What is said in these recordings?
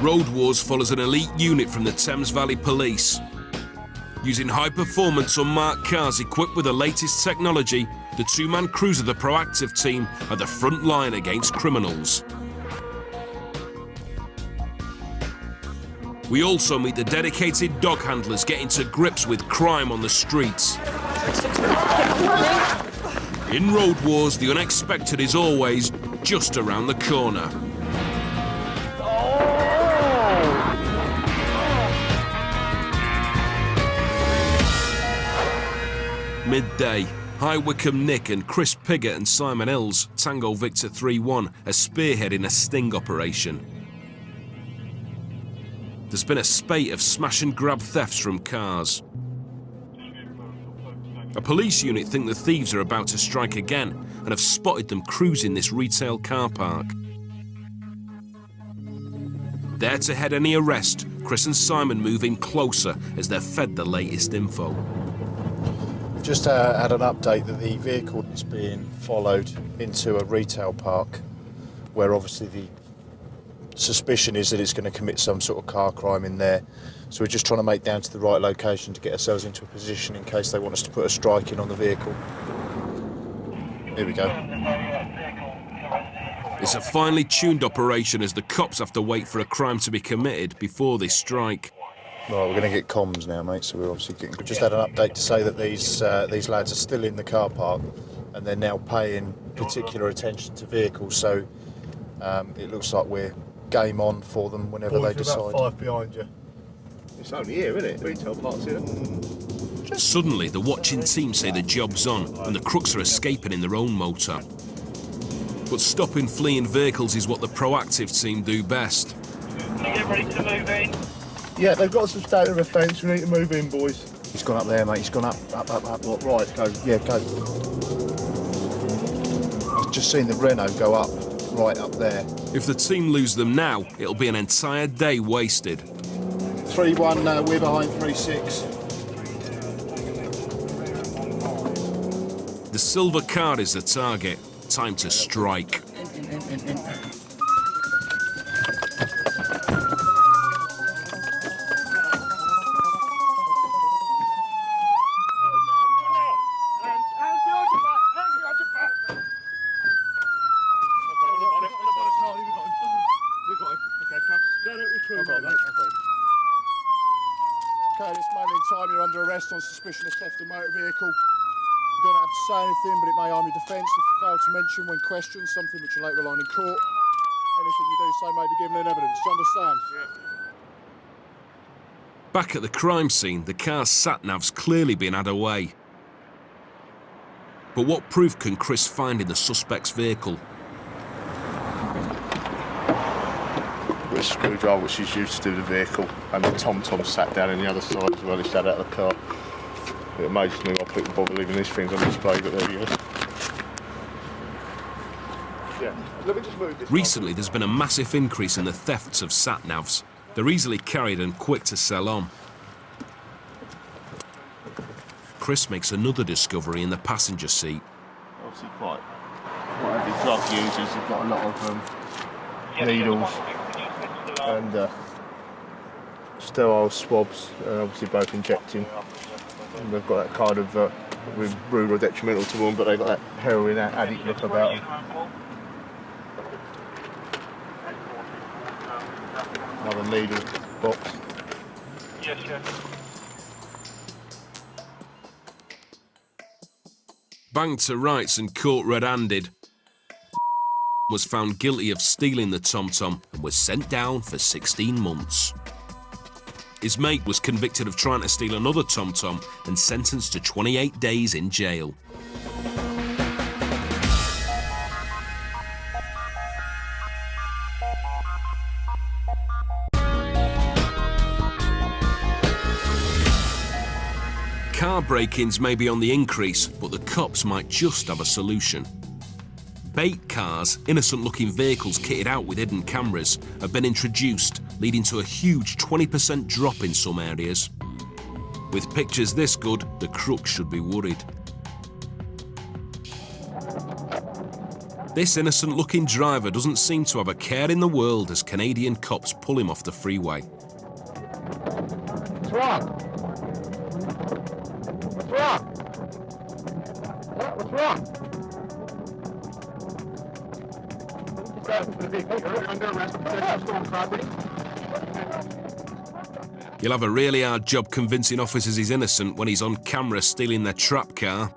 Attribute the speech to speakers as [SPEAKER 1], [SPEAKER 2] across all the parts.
[SPEAKER 1] Road Wars follows an elite unit from the Thames Valley Police. Using high-performance unmarked cars equipped with the latest technology, the two-man crews of the proactive team are the front line against criminals. We also meet the dedicated dog handlers getting to grips with crime on the streets. In Road Wars, the unexpected is always just around the corner. Midday, High Wycombe Nick and Chris Piggott and Simon Ills, Tango Victor 3-1, are spearheading a sting operation. There's been a spate of smash and grab thefts from cars. A police unit think the thieves are about to strike again and have spotted them cruising this retail car park. There to head any arrest, Chris and Simon move in closer as they're fed the latest info.
[SPEAKER 2] Just had an update that the vehicle is being followed into a retail park where obviously the suspicion is that it's going to commit some sort of car crime in there. So we're just trying to make down to the right location to get ourselves into a position in case they want us to put a strike in on the vehicle. Here we go.
[SPEAKER 1] It's a finely tuned operation as the cops have to wait for a crime to be committed before they strike.
[SPEAKER 2] Right, we're going to get comms now, mate, so we're obviously getting... We just had an update to say that these lads are still in the car park and they're now paying particular attention to vehicles, so it looks like we're game on for them whenever they decide.
[SPEAKER 3] About 5 behind you. It's only here, isn't it? Retail park's here.
[SPEAKER 1] Suddenly, the watching team say the job's on and the crooks are escaping in their own motor. But stopping fleeing vehicles is what the proactive team do best.
[SPEAKER 4] Get ready to move in.
[SPEAKER 3] Yeah, they've got some state of offence. We need to move in, boys.
[SPEAKER 2] He's gone up there, mate. He's gone up.
[SPEAKER 3] Right, go. Yeah, go.
[SPEAKER 2] I've just seen the Renault go up, right up there.
[SPEAKER 1] If the team lose them now, it'll be an entire day wasted.
[SPEAKER 2] 3-1, we're behind 3-6.
[SPEAKER 1] The silver car is the target. Time to strike.
[SPEAKER 2] Okay, this moment in time you're under arrest on suspicion of theft of motor vehicle. You don't have to say anything, but it may harm your defence if you fail to mention when questioned something which you later rely on in court. Anything you do say may be given in evidence. Do you understand? Yeah.
[SPEAKER 1] Back at the crime scene, the car's sat-nav's clearly been had away. But what proof can Chris find in the suspect's vehicle?
[SPEAKER 3] With a screwdriver which is used to do the vehicle, and the tom-tom sat down on the other side as well. He sat out of the car. It amazes me why people bother leaving these things on display, but there you go. Yeah, let me just move this.
[SPEAKER 1] Recently, there's been a massive increase in the thefts of sat-navs. They're easily carried and quick to sell on. Chris makes another discovery in the passenger seat.
[SPEAKER 3] Obviously quite heavy drug users. They've got a lot of needles and sterile swabs, obviously both injecting. And they've got that kind of rude or detrimental to them, but they've got that heroin addict look about them. Another needle box.
[SPEAKER 4] Yes, yes.
[SPEAKER 1] Banged to rights and caught red-handed, was found guilty of stealing the tom-tom and was sent down for 16 months. His mate was convicted of trying to steal another tom-tom and sentenced to 28 days in jail. Car break-ins may be on the increase, but the cops might just have a solution. Bait cars, innocent-looking vehicles kitted out with hidden cameras, have been introduced, leading to a huge 20% drop in some areas. With pictures this good, the crooks should be worried. This innocent-looking driver doesn't seem to have a care in the world as Canadian cops pull him off the freeway.
[SPEAKER 3] What's wrong? What's wrong? What's wrong? Under arrest for stolen property.
[SPEAKER 1] You'll have a really hard job convincing officers he's innocent when he's on camera stealing their trap car.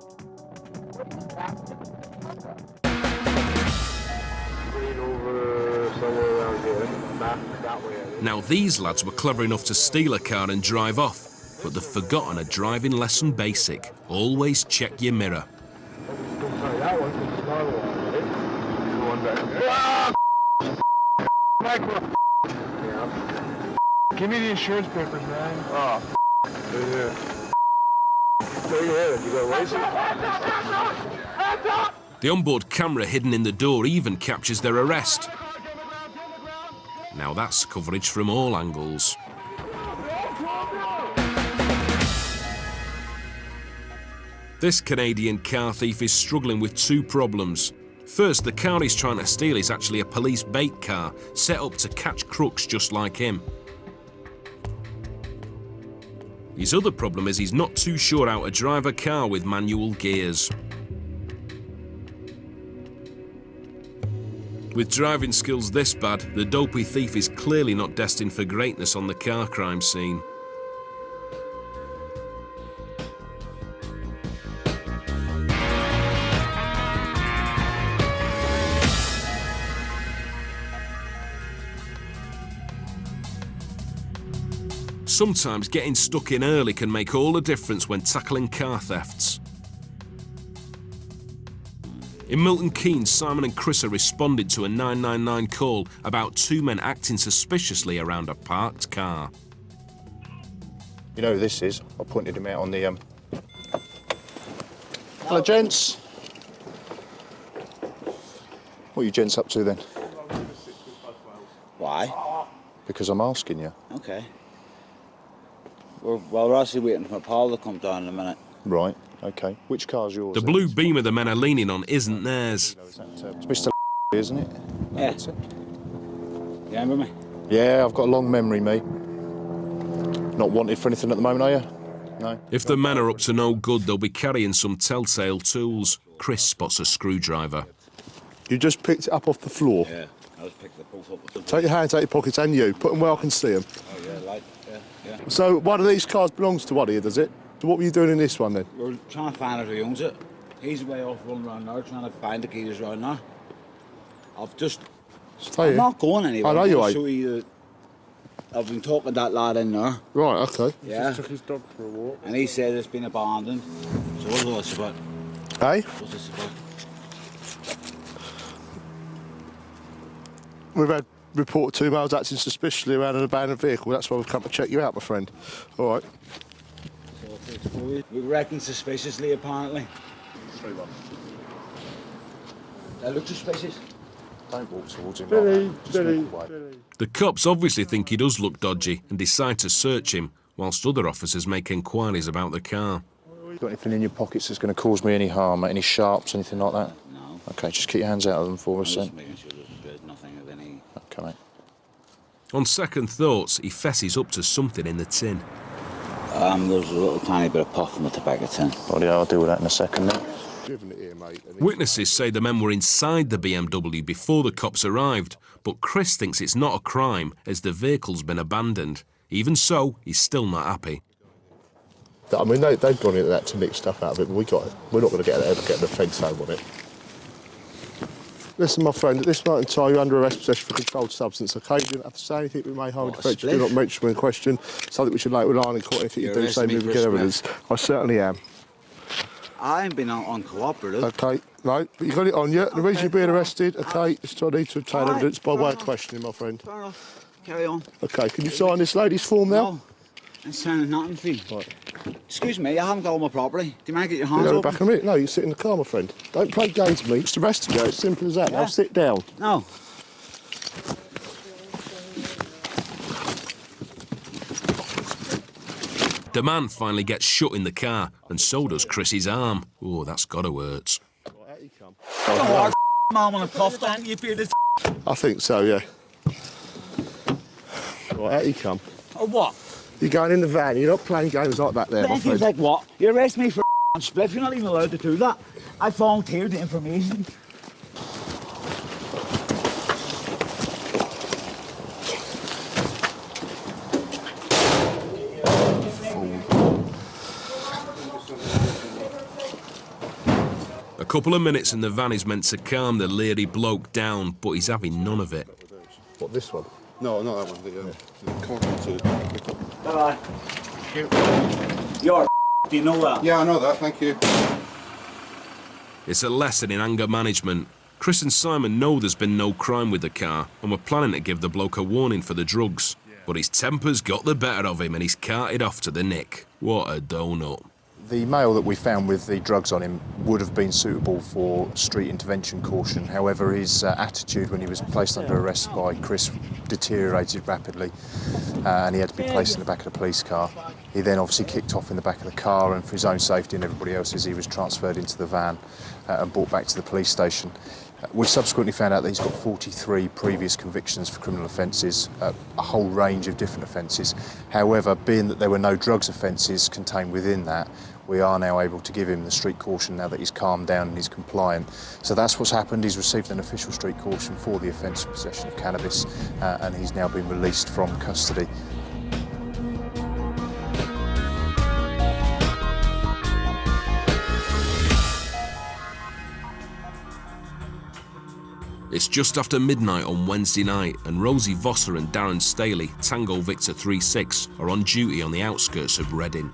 [SPEAKER 1] Now these lads were clever enough to steal a car and drive off, but they've forgotten a driving lesson basic. Always check your mirror.
[SPEAKER 3] Give me the insurance papers, man. Oh, yeah.
[SPEAKER 1] The onboard camera hidden in the door even captures their arrest. Now that's coverage from all angles. This Canadian car thief is struggling with two problems. First, the car he's trying to steal is actually a police bait car, set up to catch crooks just like him. His other problem is he's not too sure how to drive a car with manual gears. With driving skills this bad, the dopey thief is clearly not destined for greatness on the car crime scene. Sometimes getting stuck in early can make all the difference when tackling car thefts. In Milton Keynes, Simon and Chris are responded to a 999 call about two men acting suspiciously around a parked car.
[SPEAKER 2] You know who this is? I pointed him out on the... Hello, gents. What are you gents up to then?
[SPEAKER 5] Why?
[SPEAKER 2] Because I'm asking you.
[SPEAKER 5] Okay. We're actually waiting for Paul to come down in a minute.
[SPEAKER 2] Right, okay. Which car's yours?
[SPEAKER 1] The
[SPEAKER 2] then?
[SPEAKER 1] blue Beamer the men are leaning on isn't theirs.
[SPEAKER 2] It's Mr. isn't it?
[SPEAKER 5] Yeah.
[SPEAKER 2] That's it.
[SPEAKER 5] You remember me?
[SPEAKER 2] Yeah, I've got a long memory, me. Not wanted for anything at the moment, are you? No?
[SPEAKER 1] If the men are up to no good, they'll be carrying some telltale tools. Chris spots a screwdriver.
[SPEAKER 6] You just picked it up off the floor.
[SPEAKER 5] Yeah. I just picked the both up with the...
[SPEAKER 6] Take your hands out your pockets and you. Put them where I can see them.
[SPEAKER 5] Oh, yeah, like, yeah.
[SPEAKER 6] So one of these cars belongs to one of you, does it? So what were you doing in this one then?
[SPEAKER 5] We're trying to find out who owns it. He's way off running around now, trying to find the keys around now. I've just...
[SPEAKER 6] Stay
[SPEAKER 5] I'm
[SPEAKER 6] here.
[SPEAKER 5] not going anywhere.
[SPEAKER 6] I know you ain't.
[SPEAKER 5] Show you I've been talking to that lad in there.
[SPEAKER 6] Right, okay.
[SPEAKER 5] Yeah.
[SPEAKER 3] Just took his dog for a walk.
[SPEAKER 5] And he said it's been abandoned. So what's all this about?
[SPEAKER 6] Hey?
[SPEAKER 5] What's this about?
[SPEAKER 6] We've had reported 2 males acting suspiciously around an abandoned vehicle. That's why we've come to check you out, my friend. All right.
[SPEAKER 5] So we reckon suspiciously, apparently. They look suspicious.
[SPEAKER 2] Don't walk towards him.
[SPEAKER 3] Billy,
[SPEAKER 2] like that. Just
[SPEAKER 3] Billy,
[SPEAKER 2] walk away.
[SPEAKER 3] Billy.
[SPEAKER 1] The cops obviously think he does look dodgy and decide to search him, whilst other officers make inquiries about the car.
[SPEAKER 2] Got anything in your pockets that's going to cause me any harm, mate? Any sharps, anything like that?
[SPEAKER 5] No.
[SPEAKER 2] Okay, just keep your hands out of them for us,
[SPEAKER 5] I'm
[SPEAKER 2] then.
[SPEAKER 5] just making sure there's nothing of any...
[SPEAKER 2] Okay, mate.
[SPEAKER 1] On second thoughts, he fesses up to something in the tin.
[SPEAKER 5] There's a little tiny bit of puff from the tobacco tin.
[SPEAKER 2] Well, yeah, I'll deal with that in a second, then.
[SPEAKER 6] Driven it here, mate.
[SPEAKER 1] Witnesses say the men were inside the BMW before the cops arrived, but Chris thinks it's not a crime as the vehicle's been abandoned. Even so, he's still not happy.
[SPEAKER 6] I mean, they've gone into that to nick stuff out of it, but we're not going to ever get the fence home on it. Listen, my friend, at this moment in time, you're under arrest possession for controlled substance, OK? You don't have to say anything we may hold defence. Do not mention in question something we should later rely on in court. Anything you do, say moving get evidence. I certainly am.
[SPEAKER 5] I ain't been uncooperative.
[SPEAKER 6] OK, no, but you got it on you. The reason you're being arrested, OK, is to need to obtain evidence by way of questioning, my friend.
[SPEAKER 5] Fair enough. Carry on.
[SPEAKER 6] OK, can you sign this lady's form now?
[SPEAKER 5] No. I'm signing nothing for you.
[SPEAKER 6] Right.
[SPEAKER 5] Excuse me, I haven't got all my property. Do you mind get your hands
[SPEAKER 6] You
[SPEAKER 5] open?
[SPEAKER 6] back in a minute. No, you sit in the car, my friend. Don't play games with me. Just arrest you. It's simple as that.
[SPEAKER 5] Yeah.
[SPEAKER 6] Now sit down.
[SPEAKER 5] No.
[SPEAKER 1] The man finally gets shut in the car, and so does Chris's arm. Oh, that's gotta hurt.
[SPEAKER 5] man on a cuff, don't you feel this?
[SPEAKER 6] I think so, yeah. Right, out you come.
[SPEAKER 5] Or what?
[SPEAKER 6] You're going in the van, you're not playing games like that there, my
[SPEAKER 5] Thank you,
[SPEAKER 6] friend.
[SPEAKER 5] like what? You arrest me for spliff, you're not even allowed to do that. I volunteered the information.
[SPEAKER 1] A couple of minutes and the van is meant to calm the leery bloke down, but he's having none of it.
[SPEAKER 6] What, this one?
[SPEAKER 7] No, not that one. The corner.
[SPEAKER 5] Bye-bye. You're do you know that?
[SPEAKER 7] Yeah, I know that, thank you.
[SPEAKER 1] It's a lesson in anger management. Chris and Simon know there's been no crime with the car and were planning to give the bloke a warning for the drugs. But his temper's got the better of him and he's carted off to the nick. What a donut.
[SPEAKER 2] The male that we found with the drugs on him would have been suitable for street intervention caution. However, his attitude when he was placed under arrest by Chris deteriorated rapidly and he had to be placed in the back of the police car. He then obviously kicked off in the back of the car and for his own safety and everybody else's, he was transferred into the van and brought back to the police station. We subsequently found out that he's got 43 previous convictions for criminal offences, a whole range of different offences. However, being that there were no drugs offences contained within that, we are now able to give him the street caution now that he's calmed down and he's compliant. So that's what's happened. He's received an official street caution for the offence of possession of cannabis and he's now been released from custody.
[SPEAKER 1] It's just after midnight on Wednesday night and Rosie Vosser and Darren Staley, Tango Victor 36, are on duty on the outskirts of Reading.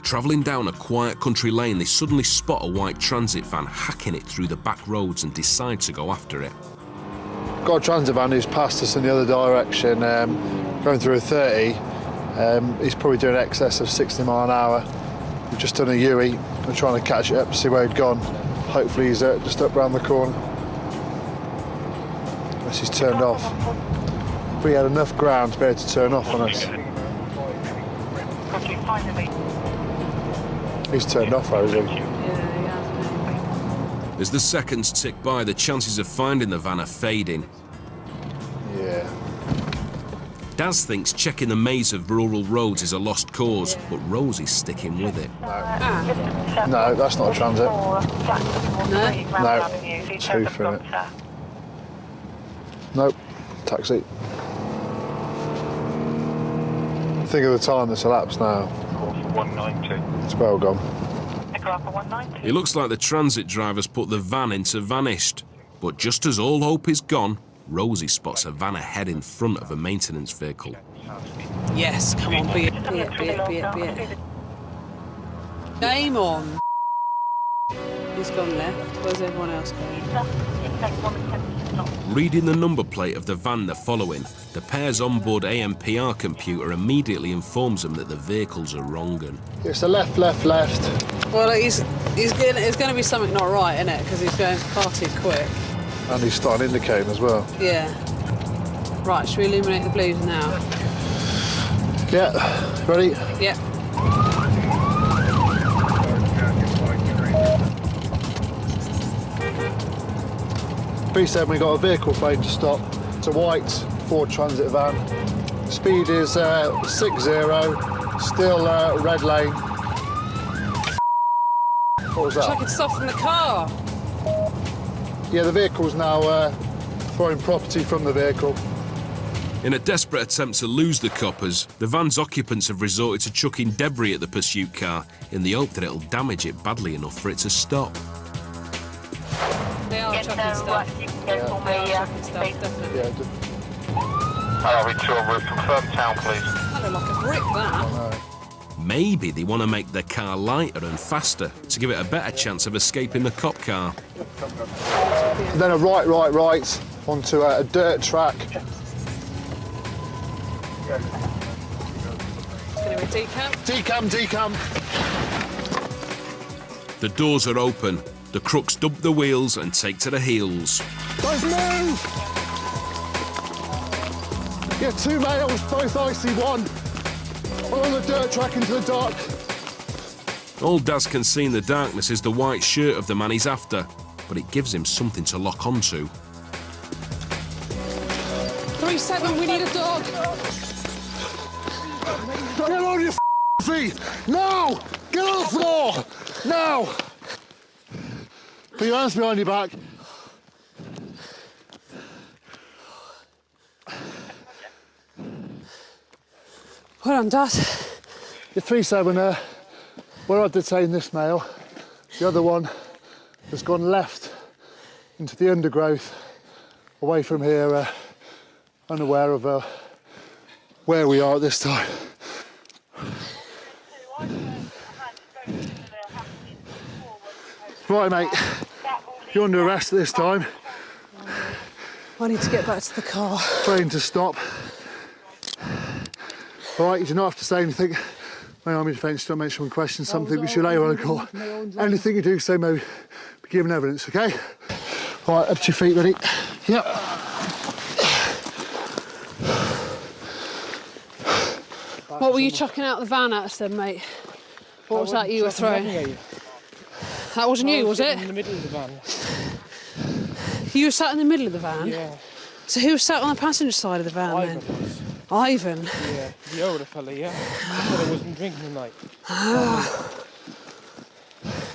[SPEAKER 1] Travelling down a quiet country lane, they suddenly spot a white transit van hacking it through the back roads and decide to go after it.
[SPEAKER 6] Got a transit van who's passed us in the other direction, going through a 30. He's probably doing excess of 60 mile an hour. We've just done a U-E. We're trying to catch it up to see where he'd gone. Hopefully he's just up round the corner. Unless he's turned off. We had enough ground to be able to turn off on us. He's turned off, Rosie.
[SPEAKER 1] As the seconds tick by, the chances of finding the van are fading.
[SPEAKER 6] Yeah.
[SPEAKER 1] Daz thinks checking the maze of rural roads is a lost cause, but Rosie's sticking with it.
[SPEAKER 6] No, that's not a transit.
[SPEAKER 8] No.
[SPEAKER 6] Two for it. Nope. Taxi. Think of the time that's elapsed now.
[SPEAKER 4] 190.
[SPEAKER 6] It's well gone.
[SPEAKER 1] It looks like the transit driver's put the van into vanished. But just as all hope is gone, Rosie spots a van ahead in front of a maintenance vehicle.
[SPEAKER 8] Yes, come on, be it. Game on. He's gone left. Where's everyone else going?
[SPEAKER 1] Reading the number plate of the van they're following, the pair's onboard AMPR computer immediately informs them that the vehicles are wrong.
[SPEAKER 6] It's a left.
[SPEAKER 8] Well, it's going to be something not right, isn't it? Because he's going far too quick.
[SPEAKER 6] And he's starting indicating as well.
[SPEAKER 8] Yeah. Right, should we illuminate the blues now?
[SPEAKER 6] Yeah. Ready?
[SPEAKER 8] Yep.
[SPEAKER 6] B7, we got a vehicle flame to stop. It's a white Ford Transit van. Speed is 60, still red lane. What was
[SPEAKER 8] I
[SPEAKER 6] that?
[SPEAKER 8] could soften the car.
[SPEAKER 6] Yeah, the vehicle's now throwing property from the vehicle.
[SPEAKER 1] In a desperate attempt to lose the coppers, the van's occupants have resorted to chucking debris at the pursuit car in the hope that it'll damage it badly enough for it to stop.
[SPEAKER 8] They are chucking stuff. They are chucking stuff, definitely.
[SPEAKER 6] Yeah,
[SPEAKER 4] RV2 en route, confirm town, please.
[SPEAKER 8] That looked like a brick, that.
[SPEAKER 1] Maybe they want to make their car lighter and faster to give it a better chance of escaping the cop car.
[SPEAKER 6] Then a right onto a dirt track.
[SPEAKER 8] It's going to be decamp.
[SPEAKER 6] Decam.
[SPEAKER 1] The doors are open. The crooks dump the wheels and take to the heels.
[SPEAKER 6] Guys, move! Yeah, two males, both icy, one on the dirt track into the dark.
[SPEAKER 1] All Daz can see in the darkness is the white shirt of the man he's after, but it gives him something to lock onto.
[SPEAKER 8] 3-7, we need a dog.
[SPEAKER 6] Get on your feet! Now! Get on the floor! Now! Put your hands behind your back.
[SPEAKER 8] Well done, Dad.
[SPEAKER 6] Your 3-7 there, where I detained this male, the other one has gone left into the undergrowth, away from here, unaware of where we are at this time. Right, mate, you're under arrest at this time.
[SPEAKER 8] I need to get back to the car.
[SPEAKER 6] Train to stop. All right, you do not have to say anything. My army defence don't mention one question, something which you later on call. Anything you do say may be given evidence, OK? All right, up to your feet, ready? Yep.
[SPEAKER 8] What were you chucking out the van at us then, mate? What was that you were throwing? That wasn't you, was it?
[SPEAKER 9] In the middle of the van.
[SPEAKER 8] You were sat in the middle of the van?
[SPEAKER 9] Yeah.
[SPEAKER 8] So who was sat on the passenger side of the van then? Ivan?
[SPEAKER 9] Yeah, the older fella, yeah. I said I wasn't drinking tonight.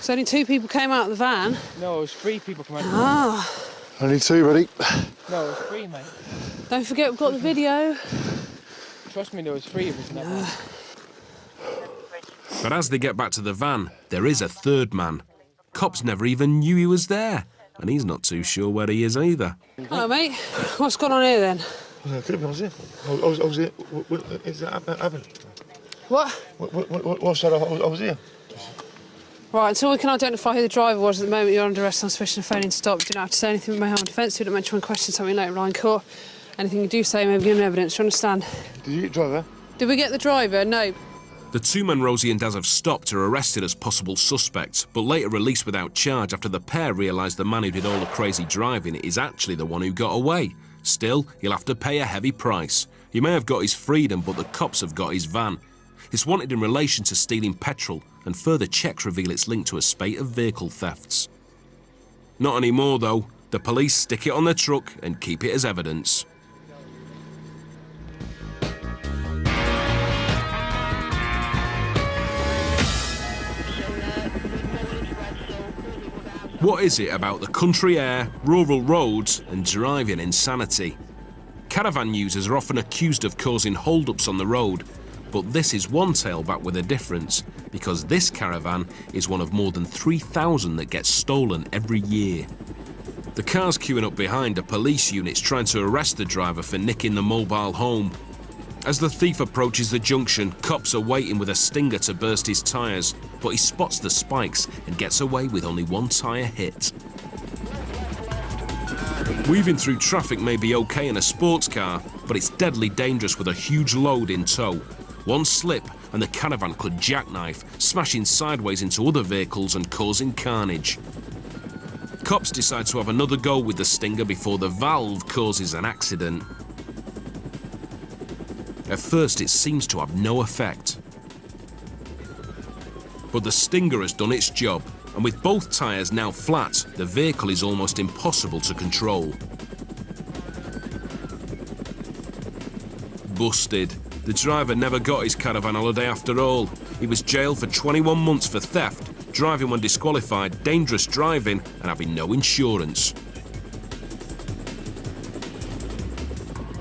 [SPEAKER 8] So only 2 people came out of the van?
[SPEAKER 9] No, it was 3 people coming out.
[SPEAKER 6] Only 2, ready?
[SPEAKER 9] No, it was 3, mate.
[SPEAKER 8] Don't forget we've got the video.
[SPEAKER 9] Trust me, there was 3 of us in that van.
[SPEAKER 1] But as they get back to the van, there is a third man. Cops never even knew he was there, and he's not too sure where he is either.
[SPEAKER 8] Hello, mate. What's gone on here then?
[SPEAKER 3] I was here. I was here. Is that happened?
[SPEAKER 8] What?
[SPEAKER 3] What side? I was here.
[SPEAKER 8] Right, until we can identify who the driver was at the moment, you're under arrest on suspicion of failing to stop. You don't have to say anything with my own defence. You don't mention one question, something later on in court. Anything you do say may be given evidence. Do you understand?
[SPEAKER 3] Did you get the driver?
[SPEAKER 8] Did we get the driver? No.
[SPEAKER 1] The 2 men Rosie and Daz have stopped are arrested as possible suspects, but later released without charge after the pair realised the man who did all the crazy driving is actually the one who got away. Still, he'll have to pay a heavy price. He may have got his freedom, but the cops have got his van. It's wanted in relation to stealing petrol, and further checks reveal it's linked to a spate of vehicle thefts. Not anymore, though. The police stick it on the truck and keep it as evidence. What is it about the country air, rural roads and driving insanity? Caravan users are often accused of causing hold-ups on the road, but this is one tailback with a difference, because this caravan is one of more than 3,000 that gets stolen every year. The cars queuing up behind are police units trying to arrest the driver for nicking the mobile home. As the thief approaches the junction, cops are waiting with a stinger to burst his tyres, but he spots the spikes and gets away with only 1 tyre hit. Weaving through traffic may be okay in a sports car, but it's deadly dangerous with a huge load in tow. One slip and the caravan could jackknife, smashing sideways into other vehicles and causing carnage. Cops decide to have another go with the stinger before the valve causes an accident. At first, it seems to have no effect. But the stinger has done its job, and with both tyres now flat, the vehicle is almost impossible to control. Busted. The driver never got his caravan holiday after all. He was jailed for 21 months for theft, driving when disqualified, dangerous driving, and having no insurance.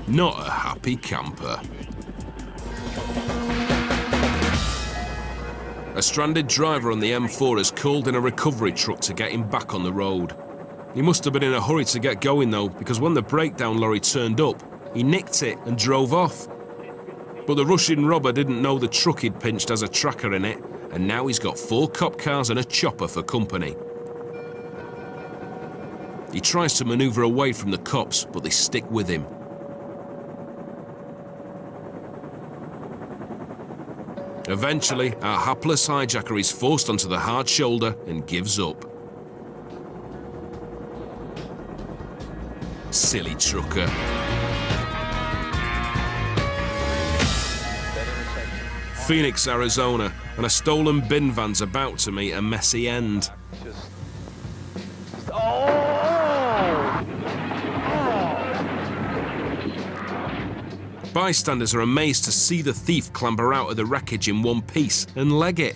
[SPEAKER 1] Not a happy camper. A stranded driver on the M4 has called in a recovery truck to get him back on the road. He must have been in a hurry to get going though, because when the breakdown lorry turned up, he nicked it and drove off. But the rushing robber didn't know the truck he'd pinched has a tracker in it, and now he's got 4 cop cars and a chopper for company. He tries to manoeuvre away from the cops, but they stick with him. Eventually, our hapless hijacker is forced onto the hard shoulder and gives up. Silly trucker. Phoenix, Arizona, and a stolen bin van's about to meet a messy end. Bystanders are amazed to see the thief clamber out of the wreckage in one piece and leg it.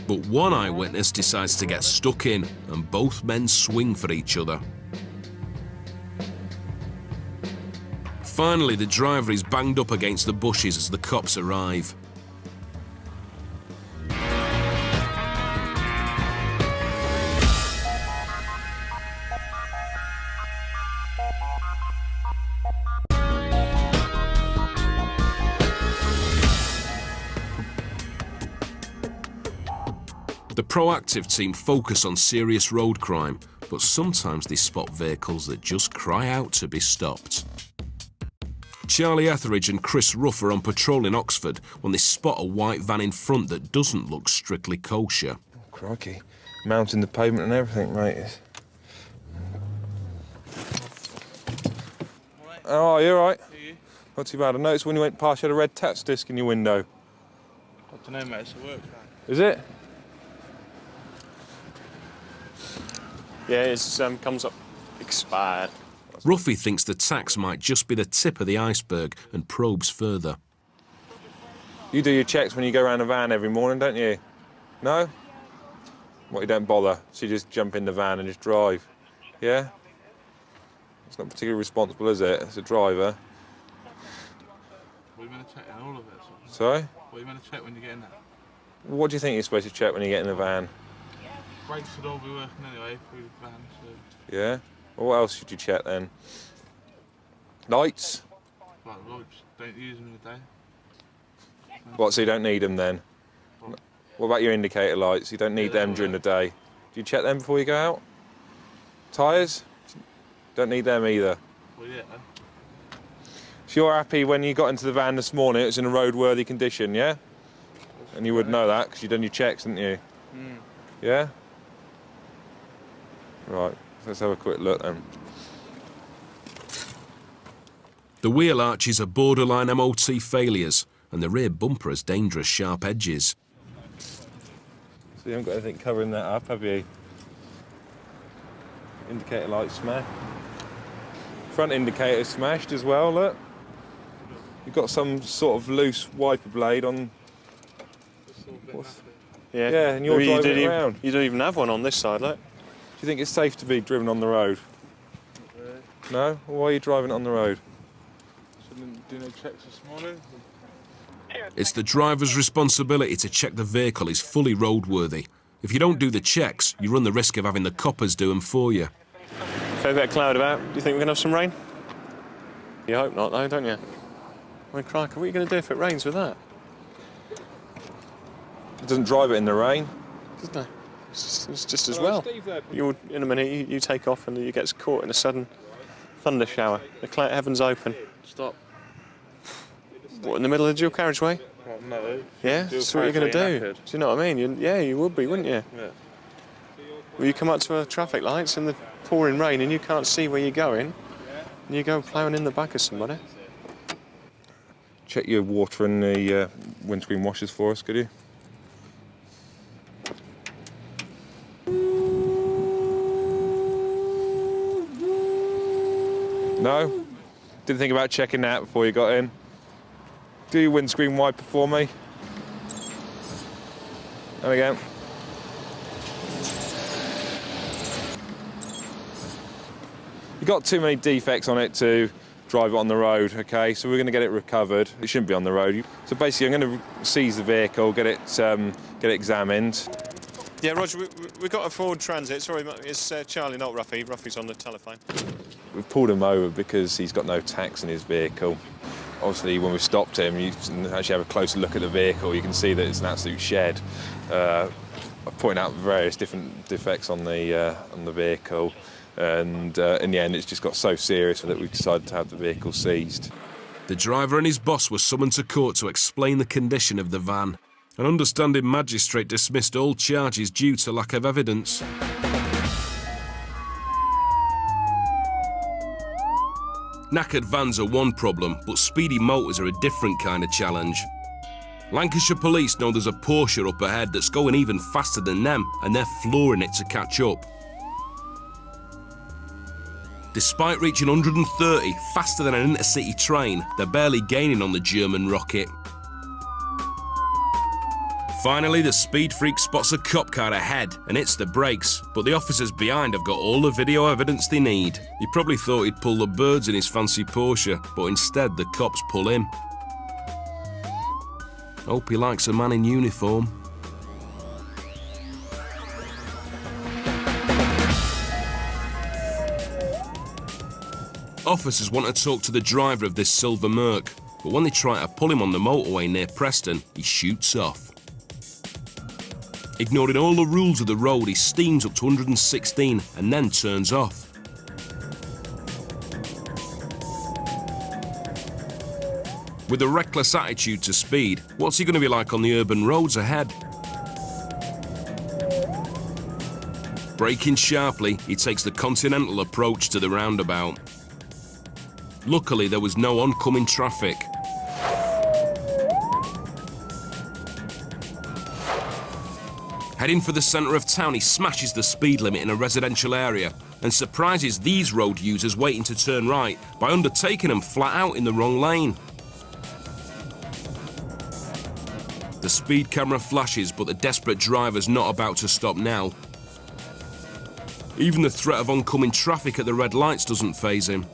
[SPEAKER 1] But one eyewitness decides to get stuck in, and both men swing for each other. Finally, the driver is banged up against the bushes as the cops arrive. The proactive team focus on serious road crime, but sometimes they spot vehicles that just cry out to be stopped. Charlie Etheridge and Chris Ruff are on patrol in Oxford when they spot a white van in front that doesn't look strictly kosher.
[SPEAKER 10] Oh, crikey. Mounting the pavement and everything, mate. Oh, you all right? Not too bad. I noticed when you went past you had a red tax disc in your window.
[SPEAKER 3] I don't know, mate. It's a work van.
[SPEAKER 10] Is it?
[SPEAKER 11] Yeah, it comes up expired.
[SPEAKER 1] Ruffy thinks the tax might just be the tip of the iceberg and probes further.
[SPEAKER 10] You do your checks when you go around the van every morning, don't you? No? What, you don't bother? So you just jump in the van and just drive? Yeah? It's not particularly responsible, is it, as a driver?
[SPEAKER 3] What are you meant to check in all of it?
[SPEAKER 10] Sorry?
[SPEAKER 3] What are you meant to check when you get in there?
[SPEAKER 10] What do you think you're supposed to check when you get in the van?
[SPEAKER 3] Brakes should all be working anyway through the van, so...
[SPEAKER 10] Yeah? Well, what else should you check then? Lights?
[SPEAKER 3] Well, just don't use them in the day.
[SPEAKER 10] What, so you don't need them then? What about your indicator lights? You don't need them during the day. Do you check them before you go out? Tyres? Don't need them either.
[SPEAKER 3] Well, yeah.
[SPEAKER 10] So you're happy when you got into the van this morning, it was in a roadworthy condition, yeah? And you would know that because you'd done your checks, didn't you?
[SPEAKER 3] Mm.
[SPEAKER 10] Yeah? Right, let's have a quick look then.
[SPEAKER 1] The wheel arches are borderline MOT failures, and the rear bumper has dangerous sharp edges.
[SPEAKER 10] So you haven't got anything covering that up, have you? Indicator light smashed. Front indicator smashed as well, look. You've got some sort of loose wiper blade on. Yeah, and you're driving it around.
[SPEAKER 11] You don't even have one on this side, look.
[SPEAKER 10] Do you think it's safe to be driven on the road? No? Well, why are you driving it on the road?
[SPEAKER 3] Shouldn't do no checks this morning.
[SPEAKER 1] It's the driver's responsibility to check the vehicle is fully roadworthy. If you don't do the checks, you run the risk of having the coppers do them for you.
[SPEAKER 11] Fair bit of cloud about. Do you think we're going to have some rain? You hope not, though, don't you? I mean, crikey, what are you going to do if it rains with that?
[SPEAKER 10] It doesn't drive it in the rain.
[SPEAKER 11] Doesn't it? It's just as well. In a minute, you take off and you get caught in a sudden thunder shower. The cloud heavens open.
[SPEAKER 3] Stop.
[SPEAKER 11] What, in the middle of the dual carriageway?
[SPEAKER 3] Well, no.
[SPEAKER 11] Yeah, that's what you're going to do. Do you know what I mean? Yeah, you would be, wouldn't you?
[SPEAKER 3] Yeah.
[SPEAKER 11] Well, you come up to a traffic lights in the pouring rain and you can't see where you're going, and you go ploughing in the back of somebody.
[SPEAKER 10] Check your water and the windscreen washers for us, could you? No? Didn't think about checking that before you got in. Do your windscreen wiper for me. There we go. You've got too many defects on it to drive it on the road, okay? So we're going to get it recovered. It shouldn't be on the road. So basically, I'm going to seize the vehicle, get it examined.
[SPEAKER 11] Yeah, Roger, we've got a Ford Transit. Sorry, it's Charlie, not Ruffy. Ruffy's on the telephone.
[SPEAKER 10] We've pulled him over because he's got no tax in his vehicle. Obviously, when we stopped him, you can actually have a closer look at the vehicle. You can see that it's an absolute shed. I've pointed out various different defects on the vehicle, and in the end, it's just got so serious that we decided to have the vehicle seized.
[SPEAKER 1] The driver and his boss were summoned to court to explain the condition of the van. An understanding magistrate dismissed all charges due to lack of evidence. Knackered vans are one problem, but speedy motors are a different kind of challenge. Lancashire police know there's a Porsche up ahead that's going even faster than them, and they're flooring it to catch up. Despite reaching 130 faster than an intercity train, they're barely gaining on the German rocket. Finally, the speed freak spots a cop car ahead and hits the brakes, but the officers behind have got all the video evidence they need. He probably thought he'd pull the birds in his fancy Porsche, but instead the cops pull him. Hope he likes a man in uniform. Officers want to talk to the driver of this silver Merc, but when they try to pull him on the motorway near Preston, he shoots off. Ignoring all the rules of the road, he steams up to 116 and then turns off. With a reckless attitude to speed, what's he going to be like on the urban roads ahead? Braking sharply, he takes the continental approach to the roundabout. Luckily, there was no oncoming traffic. Heading for the centre of town, he smashes the speed limit in a residential area and surprises these road users waiting to turn right by undertaking them flat out in the wrong lane. The speed camera flashes, but the desperate driver's not about to stop now. Even the threat of oncoming traffic at the red lights doesn't faze him.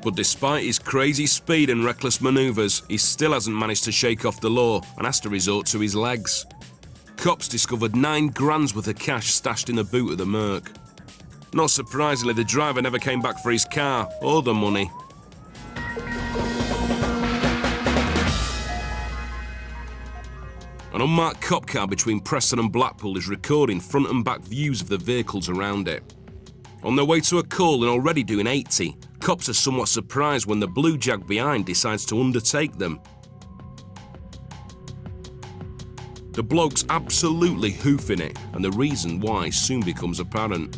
[SPEAKER 1] But despite his crazy speed and reckless manoeuvres, he still hasn't managed to shake off the law and has to resort to his legs. Cops discovered £9,000 worth of cash stashed in the boot of the Merc. Not surprisingly, the driver never came back for his car or the money. An unmarked cop car between Preston and Blackpool is recording front and back views of the vehicles around it. On their way to a call and already doing 80, cops are somewhat surprised when the blue Jag behind decides to undertake them. The bloke's absolutely hoofing it, and the reason why soon becomes apparent.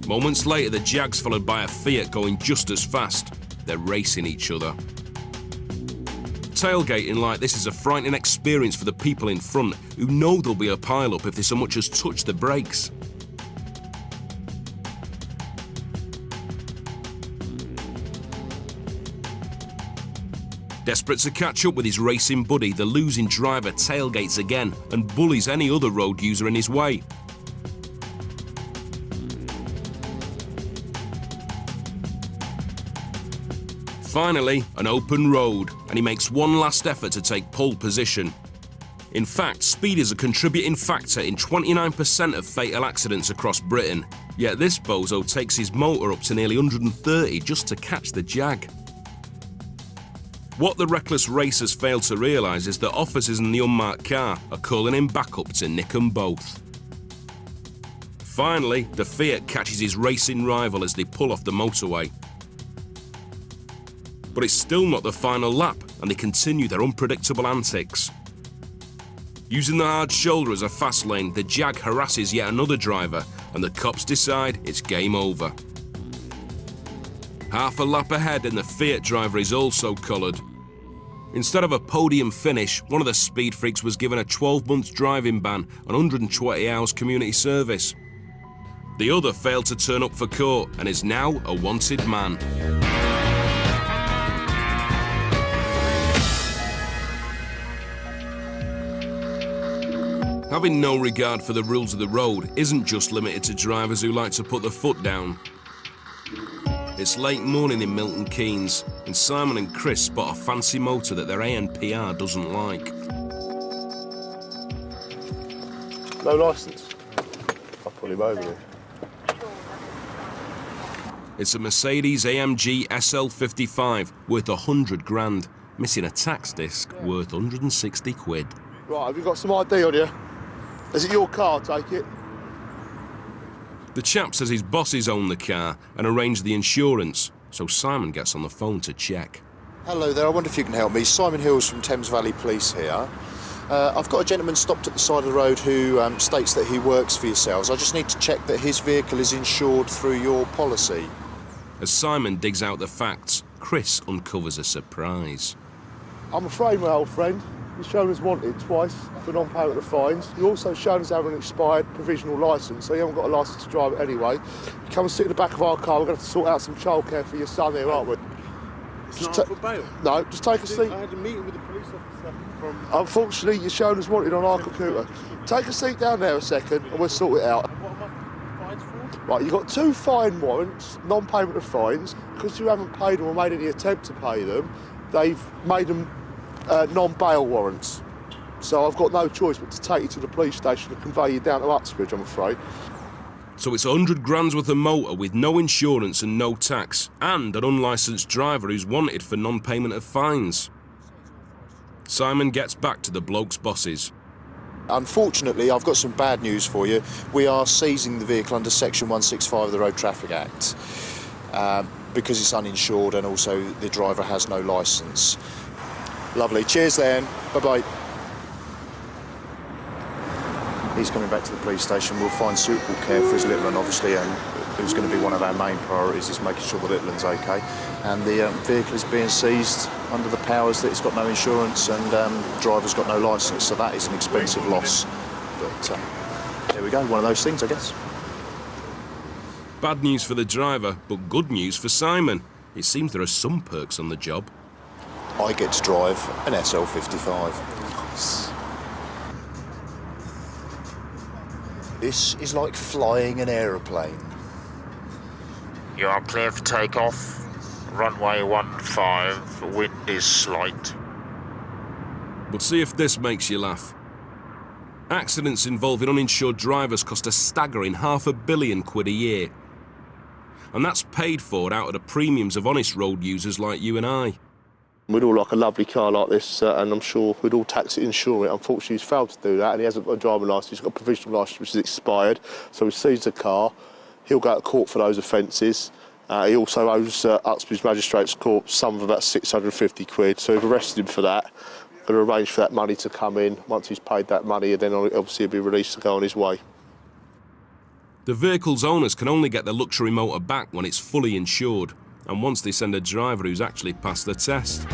[SPEAKER 1] Moments later, the Jag's followed by a Fiat going just as fast. They're racing each other. Tailgating like this is a frightening experience for the people in front, who know there'll be a pile-up if they so much as touch the brakes. Desperate to catch up with his racing buddy, the losing driver tailgates again and bullies any other road user in his way. Finally, an open road, and he makes one last effort to take pole position. In fact, speed is a contributing factor in 29% of fatal accidents across Britain, yet this bozo takes his motor up to nearly 130 just to catch the Jag. What the reckless racers fail to realise is that officers in the unmarked car are calling him back up to nick them both. Finally, the Fiat catches his racing rival as they pull off the motorway. But it's still not the final lap, and they continue their unpredictable antics. Using the hard shoulder as a fast lane, the Jag harasses yet another driver, and the cops decide it's game over. Half a lap ahead and the Fiat driver is also collared. Instead of a podium finish, one of the speed freaks was given a 12-month driving ban and 120 hours community service. The other failed to turn up for court and is now a wanted man. Having no regard for the rules of the road isn't just limited to drivers who like to put their foot down. It's late morning in Milton Keynes, and Simon and Chris spot a fancy motor that their ANPR doesn't like.
[SPEAKER 3] No licence? I'll pull him over here.
[SPEAKER 1] It's a Mercedes AMG SL55 worth 100 grand, missing a tax disc worth 160 quid.
[SPEAKER 3] Right, have you got some ID on you? Is it your car, take it?
[SPEAKER 1] The chap says his bosses own the car and arranged the insurance, so Simon gets on the phone to check.
[SPEAKER 2] Hello there, I wonder if you can help me. Simon Hills from Thames Valley Police here. I've got a gentleman stopped at the side of the road who states that he works for yourselves. I just need to check that his vehicle is insured through your policy.
[SPEAKER 1] As Simon digs out the facts, Chris uncovers a surprise.
[SPEAKER 6] I'm afraid, my old friend, you're shown as wanted twice for non-payment of fines. You're also shown as having an expired provisional licence, so you haven't got a licence to drive it anyway. You come and sit in the back of our car, we're going to have to sort out some childcare for your son here, aren't we?
[SPEAKER 3] It's not up for bail?
[SPEAKER 6] No, just take a seat.
[SPEAKER 3] I had a meeting with the police officer from...
[SPEAKER 6] Unfortunately, you're shown as wanted on our computer. Take a seat down there a second and we'll sort it out.
[SPEAKER 3] What am I fines for?
[SPEAKER 6] Right, you've got 2 fine warrants, non-payment of fines. Because you haven't paid them or made any attempt to pay them, they've made them non-bail warrants. So I've got no choice but to take you to the police station and convey you down to Uxbridge, I'm afraid.
[SPEAKER 1] So it's 100 grand's worth of motor with no insurance and no tax, and an unlicensed driver who's wanted for non-payment of fines. Simon gets back to the bloke's bosses.
[SPEAKER 2] Unfortunately, I've got some bad news for you. We are seizing the vehicle under Section 165 of the Road Traffic Act because it's uninsured and also the driver has no licence. Lovely. Cheers then. Bye-bye. He's coming back to the police station. We'll find suitable care for his little one, obviously, and who's going to be one of our main priorities is making sure the little one's OK. And the vehicle is being seized under the powers that it's got no insurance and driver's got no licence, so that is an expensive loss. But there we go, one of those things, I guess.
[SPEAKER 1] Bad news for the driver, but good news for Simon. It seems there are some perks on the job.
[SPEAKER 2] I get to drive an SL55. This is like flying an aeroplane.
[SPEAKER 4] You are clear for takeoff. Runway 15, wind is slight.
[SPEAKER 1] But see if this makes you laugh. Accidents involving uninsured drivers cost a staggering £500 million a year. And that's paid for out of the premiums of honest road users like you and I.
[SPEAKER 3] We'd all like a lovely car like this, and I'm sure we'd all tax it, insure it. Unfortunately, he's failed to do that, and he hasn't got a driving licence. He's got a provisional licence which is expired, so we seized the car. He'll go to court for those offences. He also owes Uxbridge Magistrates Court some of about £650, so we've arrested him for that. Going to arrange for that money to come in. Once he's paid that money, then obviously he'll be released to go on his way.
[SPEAKER 1] The vehicle's owners can only get the luxury motor back when it's fully insured, and once they send a driver who's actually passed the test.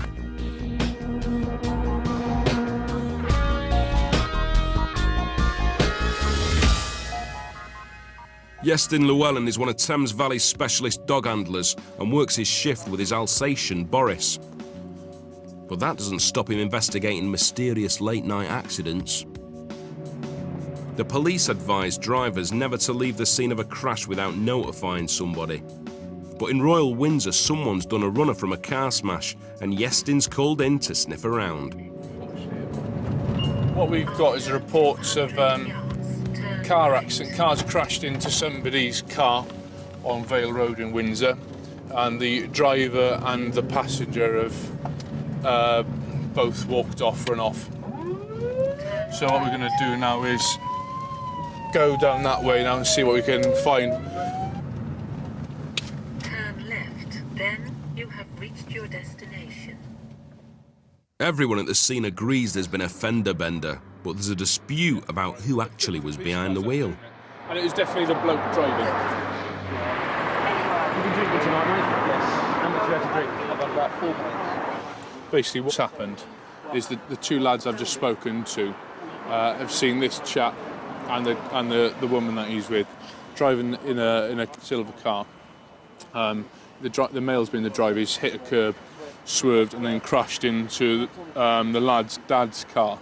[SPEAKER 1] Iestyn Llewellyn is one of Thames Valley's specialist dog handlers and works his shift with his Alsatian, Boris. But that doesn't stop him investigating mysterious late-night accidents. The police advise drivers never to leave the scene of a crash without notifying somebody. But in Royal Windsor, someone's done a runner from a car smash, and Iestyn's called in to sniff around.
[SPEAKER 12] What we've got is reports of car accident. Cars crashed into somebody's car on Vale Road in Windsor, and the driver and the passenger have both walked off, run off. So what we're going to do now is go down that way now and see what we can find.
[SPEAKER 13] Turn left, then you have reached your destination.
[SPEAKER 1] Everyone at the scene agrees there's been a fender bender, but there's a dispute about who actually was behind the wheel.
[SPEAKER 12] And it was definitely the bloke driving.
[SPEAKER 9] You've been drinking tonight, mate? Yes. How much have you had to drink? I've had about 4 pints.
[SPEAKER 12] Basically what's happened is that the 2 lads I've just spoken to have seen this chap and the woman that he's with driving in a silver car. The male's been the driver. He's hit a curb, swerved, and then crashed into the lad's dad's car,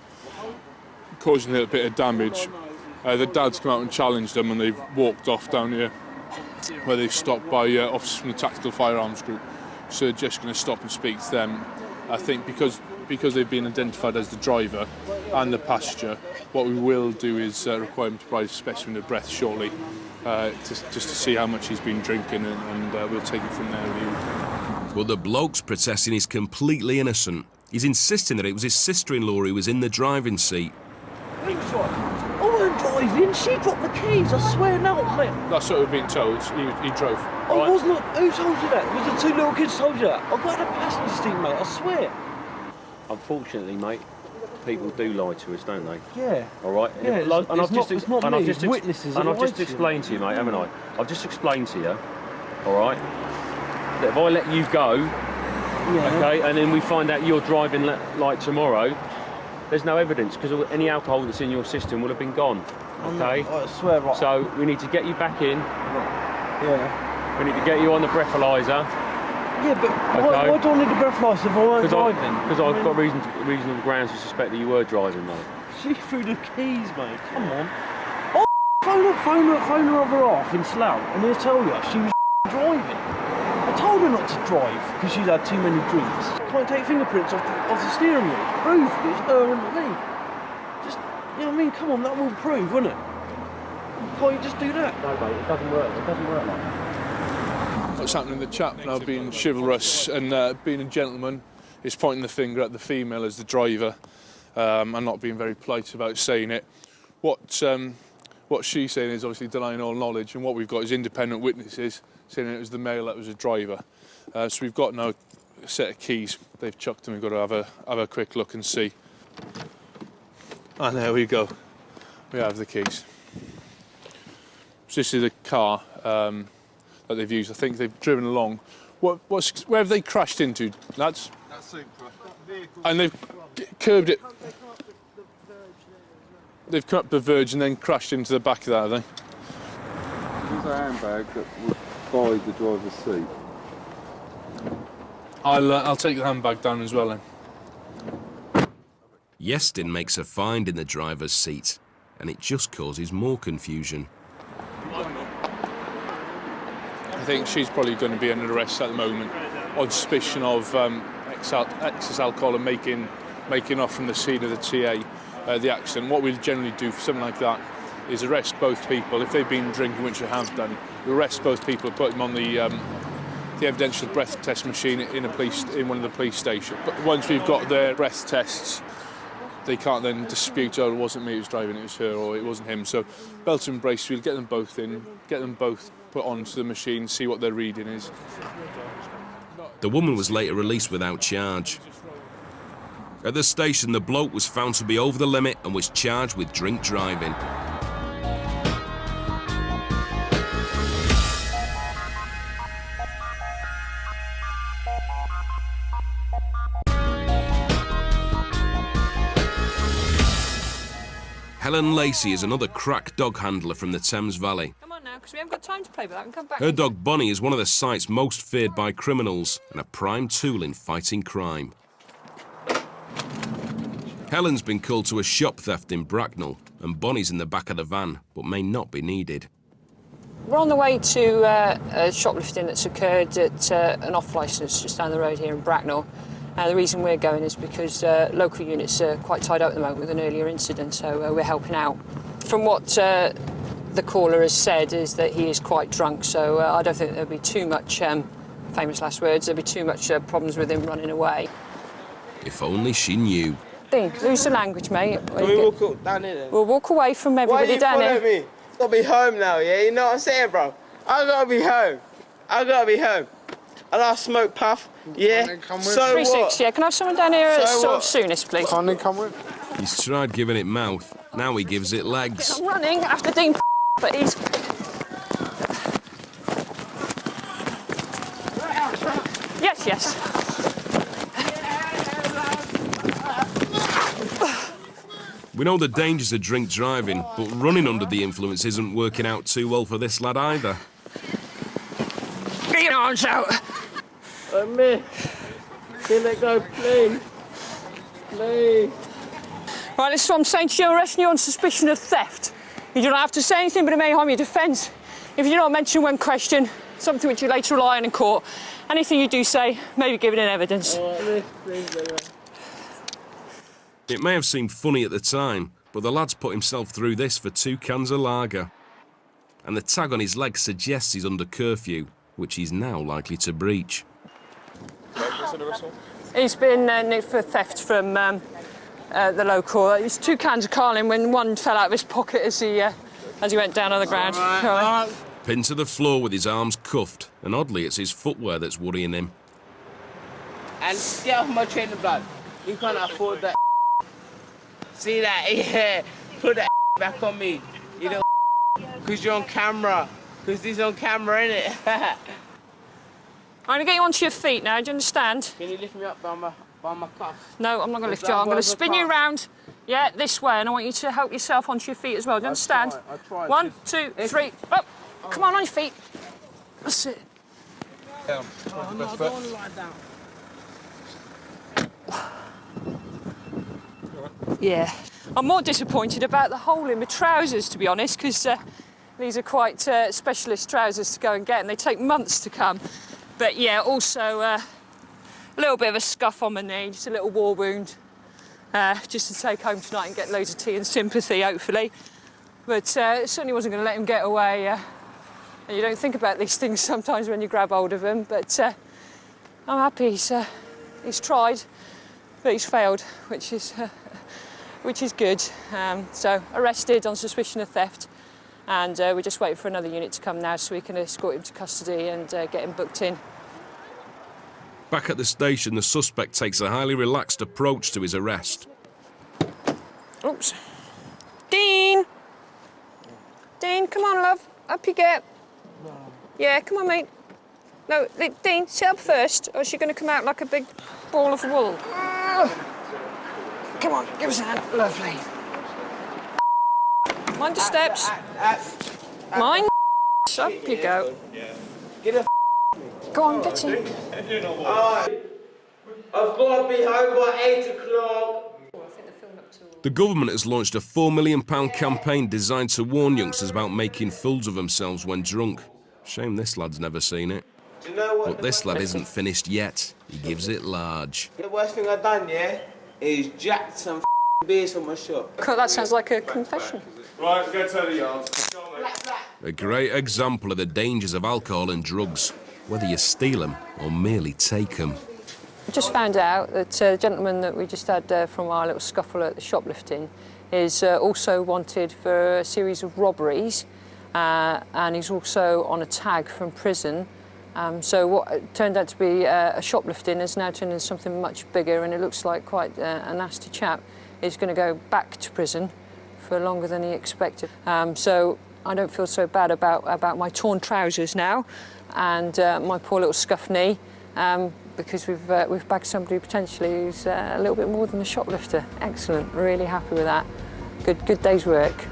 [SPEAKER 12] causing a little bit of damage. The dad's come out and challenged them, and they've walked off down here, where they've stopped by officers from the Tactical Firearms Group. So they're just going to stop and speak to them. I think because they've been identified as the driver and the passenger, what we will do is require them to provide a specimen of breath shortly, just to see how much he's been drinking, and we'll take it from there.
[SPEAKER 1] Well, the bloke's protesting he's completely innocent. He's insisting that it was his sister-in-law who was in the driving seat.
[SPEAKER 9] I weren't driving, she dropped the keys, I swear now, mate.
[SPEAKER 12] That's what we've been told, he drove.
[SPEAKER 9] I wasn't, who told you that? Was the 2 little kids told you that? I got in a passenger seat, mate, I swear.
[SPEAKER 14] Unfortunately, mate, people do lie to us, don't they?
[SPEAKER 9] Yeah.
[SPEAKER 14] All right.
[SPEAKER 9] Yeah,
[SPEAKER 14] and I've just
[SPEAKER 9] witnesses.
[SPEAKER 14] And I've just explained to you, mate, haven't I? I've just explained to you. All right. that if I let you go, okay, and then we find out you're driving like tomorrow, there's no evidence because any alcohol that's in your system will have been gone. Okay.
[SPEAKER 9] I swear, right.
[SPEAKER 14] So we need to get you back in.
[SPEAKER 9] Yeah.
[SPEAKER 14] We need to get you on the breathalyzer.
[SPEAKER 9] Yeah, but why do I need the breathalyzer if I weren't driving?
[SPEAKER 14] Because I've got reasonable grounds to suspect that you were driving, mate.
[SPEAKER 9] She threw the keys, mate. Come on. Oh, phone her other half in Slough, and he'll tell you she was driving. I told her not to drive because she's had too many drinks. Can't take fingerprints off the steering wheel. Proof it was her and me. Just, you know what I mean? Come on, that will prove, wouldn't it? Can't you just do that?
[SPEAKER 14] No, mate, it doesn't work. It doesn't work like that.
[SPEAKER 12] What's happening? The chap now being chivalrous and being a gentleman is pointing the finger at the female as the driver and not being very polite about saying it. What she's saying is obviously denying all knowledge, and what we've got is independent witnesses saying it was the male that was a driver. So we've got now a set of keys they've chucked, and we've got to have a quick look and see. And there we go. We have the keys. So this is a car that they've used. I think they've driven along. Where have they crashed into, lads?
[SPEAKER 7] That's Supra.
[SPEAKER 12] And they've curbed it. They've come up the verge and then crashed into the back of that, have they?
[SPEAKER 15] There's a handbag that was by the driver's seat.
[SPEAKER 12] I'll take the handbag down as well then.
[SPEAKER 1] Yestin makes a find in the driver's seat, and it just causes more confusion.
[SPEAKER 12] I think she's probably going to be under arrest at the moment on suspicion of excess alcohol and making off from the scene of the TA, the accident. What we'll generally do for something like that is arrest both people. If they've been drinking, which they have done, we arrest both people and put them on the evidential breath test machine in one of the police stations. But once we've got their breath tests, they can't then dispute, oh, it wasn't me who was driving, it was her, or it wasn't him. So belt and brace, we'll get them both in, get them both put onto the machine, see what their reading is.
[SPEAKER 1] The woman was later released without charge. At the station, the bloke was found to be over the limit and was charged with drink driving. Helen Lacey is another crack dog handler from the Thames Valley.
[SPEAKER 8] Come on now, because we haven't got time to play with that. And come back.
[SPEAKER 1] Her dog Bonnie is one of the site's most feared by criminals and a prime tool in fighting crime. Helen's been called to a shop theft in Bracknell, and Bonnie's in the back of the van, but may not be needed.
[SPEAKER 16] We're on the way to a shoplifting that's occurred at an off-licence just down the road here in Bracknell. The reason we're going is because local units are quite tied up at the moment with an earlier incident, so we're helping out. From what the caller has said is that he is quite drunk, so I don't think there'll be too much, famous last words, there'll be too much problems with him running away.
[SPEAKER 1] If only she knew.
[SPEAKER 16] Dean, lose the language, mate.
[SPEAKER 17] Can we walk down here then?
[SPEAKER 16] We'll walk away from everybody down here.
[SPEAKER 17] Why are you following me? I've got to be home now, yeah? You know what I'm saying, bro? I got to be home. I got to be home. I like smoke puff, yeah? So
[SPEAKER 16] 360, yeah. Can I have someone down here as sort of soonest, please?
[SPEAKER 15] Can't they come with?
[SPEAKER 1] He's tried giving it mouth, now he gives it legs.
[SPEAKER 16] I'm running after Dean, but he's... Yes, yes.
[SPEAKER 1] We know the dangers of drink driving, but running under the influence isn't working out too well for this lad either.
[SPEAKER 16] Get your arms out.
[SPEAKER 17] Me. Can they go, please? Please.
[SPEAKER 16] Right, this is what I'm saying to you. I'm arresting you on suspicion of theft. You don't have to say anything, but it may harm your defence. If you don't mention when questioned, something which you later rely on in court, anything you do say may be given in evidence.
[SPEAKER 1] It may have seemed funny at the time, but the lad's put himself through this for 2 cans of lager. And the tag on his leg suggests he's under curfew, which he's now likely to breach.
[SPEAKER 16] He's been nicked for theft from the local. It's 2 cans of Carlin when one fell out of his pocket as he went down on the ground.
[SPEAKER 17] Right.
[SPEAKER 1] Pinned to the floor with his arms cuffed, and oddly it's his footwear that's worrying him.
[SPEAKER 17] And get off my trainer, blood. You can't afford that. See that? Yeah. Put that back on me. You know, because you're on camera. Because he's on camera, innit?
[SPEAKER 16] I'm going to get you onto your feet now, do you understand?
[SPEAKER 17] Can you lift me up by my cuff?
[SPEAKER 16] No, I'm not going to lift you up. I'm going to spin you around, yeah, this way, and I want you to help yourself onto your feet as well. Do you understand?
[SPEAKER 17] I try.
[SPEAKER 16] 1, 2, 3, up. Come on your feet. That's it.
[SPEAKER 17] Down. Oh, no, I don't want to lie down.
[SPEAKER 16] Yeah. I'm more disappointed about the hole in my trousers, to be honest, because these are quite specialist trousers to go and get, and they take months to come. But yeah, also a little bit of a scuff on my knee, just a little war wound, just to take home tonight and get loads of tea and sympathy, hopefully. But certainly wasn't going to let him get away. And you don't think about these things sometimes when you grab hold of them, but I'm happy he's tried, but he's failed, which is good. So arrested on suspicion of theft, and we're just waiting for another unit to come now so we can escort him to custody and get him booked in.
[SPEAKER 1] Back at the station, the suspect takes a highly relaxed approach to his arrest.
[SPEAKER 16] Oops. Dean! Dean, come on, love. Up you get. Yeah, come on, mate. No, Dean, sit up first, or she's going to come out like a big ball of wool. Come on, give us a hand. Lovely. Mind the steps. Mind the up you go. Go on, get in.
[SPEAKER 17] I've got to be home by 8 o'clock.
[SPEAKER 1] The government has launched a £4 million campaign designed to warn youngsters about making fools of themselves when drunk. Shame this lad's never seen it.
[SPEAKER 17] Do you know what?
[SPEAKER 1] But this lad isn't finished yet. He gives it large.
[SPEAKER 17] The worst thing I've done, yeah, is jacked some beers from my shop.
[SPEAKER 16] God, that sounds like a confession.
[SPEAKER 12] Right, go to the yard.
[SPEAKER 1] A great example of the dangers of alcohol and drugs, whether you steal them or merely take them.
[SPEAKER 16] I just found out that the gentleman that we just had from our little scuffle at the shoplifting is also wanted for a series of robberies, and he's also on a tag from prison. So what turned out to be a shoplifting has now turned into something much bigger, and it looks like quite a nasty chap. He's going to go back to prison for longer than he expected. So I don't feel so bad about my torn trousers now and my poor little scuffed knee, because we've bagged somebody potentially who's a little bit more than a shoplifter. Excellent, really happy with that. Good day's work.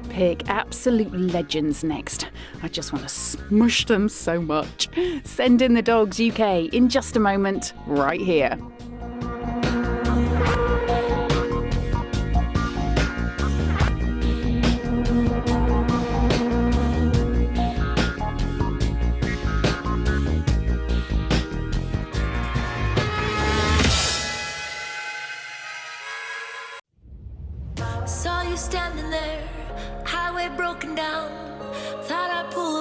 [SPEAKER 18] Pick absolute legends next. I just want to smush them so much. Send in the Dogs UK in just a moment, right here.
[SPEAKER 19] Saw you standing there, highway broken down. Thought I'd pull